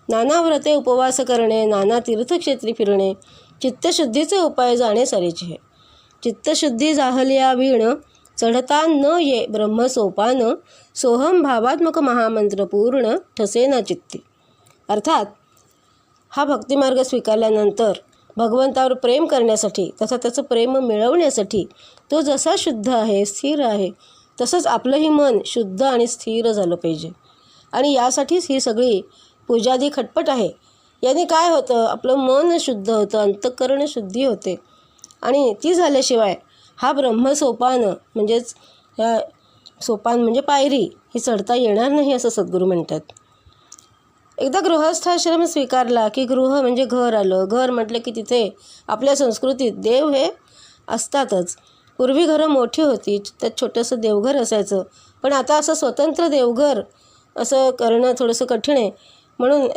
नाना व्रते उपवास करणे, नाना तीर्थक्षेत्री फिरणे, चित्तशुद्धीचे उपाय जाणे सारीचे. चित्तशुद्धी जाहलिया वीण, चढता न ये ब्रह्मसोपान, सोहम भावात्मक महामंत्र पूर्ण, ठसे ना चित्ती. अर्थात हा भक्तिमार्ग स्वीकारल्यानंतर भगवंतावर प्रेम करण्यासाठी तथा त्याचं प्रेम मिळवण्यासाठी तो जसा शुद्ध आहे, स्थिर आहे, तसंच आपलंही मन शुद्ध आणि स्थिर झालं पाहिजे. आणि यासाठीच ही सगळी पूजादी खटपट आहे. याने काय होतं, आपलं मन शुद्ध होतं, अंतःकरण शुद्धी होते. आणि ती झाल्याशिवाय हा ब्रह्मसोपान म्हणजेच ह्या सोपान म्हणजे पायरी ही चढता येणार नाही असं सद्गुरू म्हणतात. एकदा गृहस्थाश्रम स्वीकारला की गृह म्हणजे घर आलं. घर म्हटलं की तिथे आपल्या संस्कृतीत देव हे असतातच. पूर्वी घरं मोठी होती, त्यात छोटंसं देवघर असायचं. पण आता असं स्वतंत्र देवघर असं करणं थोडंसं कठीण आहे. म्हणून